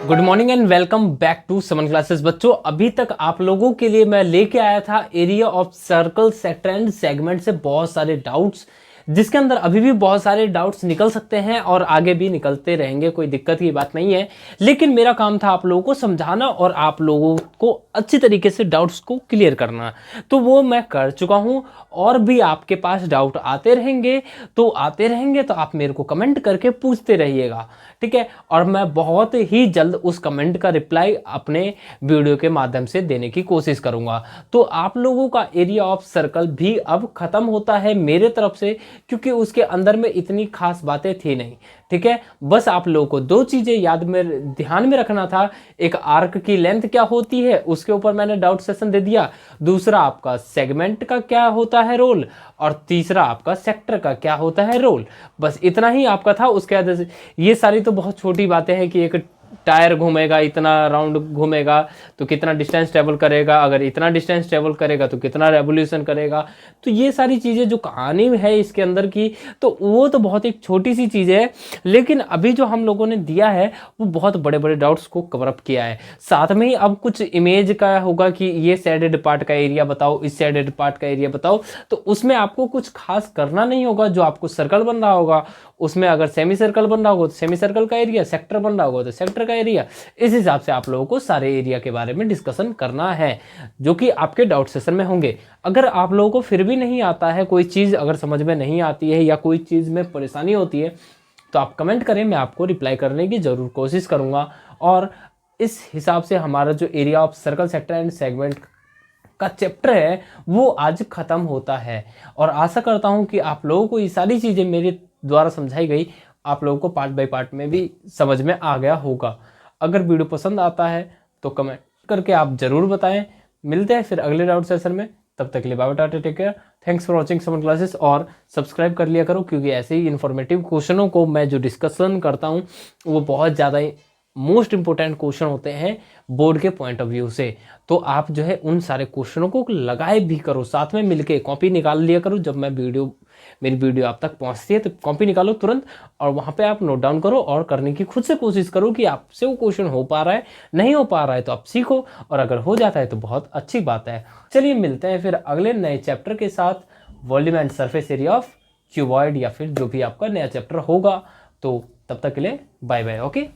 Good morning and welcome back to Saman classes. बच्चों, अभी तक आप लोगों के लिए मैं लेके आया था area of circle sector and segment से बहुत सारे डाउट्स, जिसके अंदर अभी भी बहुत सारे डाउट्स निकल सकते हैं और आगे भी निकलते रहेंगे, कोई दिक्कत की बात नहीं है। लेकिन मेरा काम था आप लोगों को समझाना और आप लोगों को अच्छी तरीके से डाउट्स को क्लियर करना, तो वो मैं कर चुका हूं। और भी आपके पास डाउट आते रहेंगे तो आप मेरे को कमेंट करके पूछते रहिएगा, ठीक है। और मैं बहुत ही जल्द उस कमेंट का रिप्लाई अपने वीडियो के माध्यम से देने की कोशिश करूंगा। तो आप लोगों का एरिया ऑफ सर्कल भी अब खत्म होता है मेरे तरफ से, क्योंकि उसके अंदर में इतनी खास बातें थी नहीं, ठीक है। बस आप लोगों को दो चीजें ध्यान में रखना था। एक, आर्क की लेंथ क्या होती है, उसके ऊपर मैंने डाउट सेशन दे दिया। दूसरा, आपका सेगमेंट का क्या होता है रोल। और तीसरा, आपका सेक्टर का क्या होता है रोल। बस इतना ही आपका था। उसके बाद ये सारी तो बहुत छोटी बातें हैं कि एक टायर घूमेगा, इतना राउंड घूमेगा तो कितना डिस्टेंस ट्रेवल करेगा, अगर इतना डिस्टेंस ट्रेवल करेगा तो कितना रेवोल्यूशन करेगा। तो ये सारी चीज़ें जो कहानी है इसके अंदर की, तो वो तो बहुत एक छोटी सी चीज़ है। लेकिन अभी जो हम लोगों ने दिया है वो बहुत बड़े बड़े डाउट्स को कवर अप किया है। साथ में ही अब कुछ इमेज का होगा कि ये सैडेड पार्ट का एरिया बताओ, इस सैडेड पार्ट का एरिया बताओ। तो उसमें आपको कुछ खास करना नहीं होगा। जो आपको सर्कल बन रहा होगा उसमें अगर सेमी सर्कल बन रहा होगा तो सेमी सर्कल का एरिया, सेक्टर बन रहा होगा तो सेक्टर का एरिया। इस हिसाब से आप लोगों को सारे एरिया के बारे में डिस्कशन करना है, जो कि आपके डाउट सेशन में होंगे। अगर आप लोगों को फिर भी नहीं आता है, कोई चीज़ अगर समझ में नहीं आती है या कोई चीज़ में परेशानी होती है, तो आप कमेंट करें, मैं आपको रिप्लाई करने की ज़रूर कोशिश करूँगा। और इस हिसाब से हमारा जो area of circle sector and segment का चैप्टर है वो आज खत्म होता है। और आशा करता हूं कि आप लोगों को ये सारी चीज़ें मेरे द्वारा समझाई गई आप लोगों को पार्ट बाय पार्ट में भी समझ में आ गया होगा। अगर वीडियो पसंद आता है तो कमेंट करके आप ज़रूर बताएं। मिलते हैं फिर अगले डाउट सेशन में, तब तक के लिए bye tata, take care, thanks for watching Saman classes. और सब्सक्राइब कर लिया करो, क्योंकि ऐसे ही इन्फॉर्मेटिव क्वेश्चनों को मैं जो डिस्कशन करता हूँ वो बहुत ज़्यादा मोस्ट इंपोर्टेंट क्वेश्चन होते हैं बोर्ड के पॉइंट ऑफ व्यू से। तो आप जो है उन सारे क्वेश्चनों को लगाए भी करो, साथ में मिलके कॉपी निकाल लिया करो। जब मेरी वीडियो आप तक पहुंचती है तो कॉपी निकालो तुरंत, और वहां पे आप नोट डाउन करो और करने की खुद से कोशिश करो कि आपसे वो क्वेश्चन हो पा रहा है। नहीं हो पा रहा है तो आप सीखो, और अगर हो जाता है तो बहुत अच्छी बात है। चलिए मिलते हैं फिर अगले नए चैप्टर के साथ, volume and surface area of cuboid, या फिर जो भी आपका नया चैप्टर होगा। तो तब तक के लिए बाय बाय, ओके।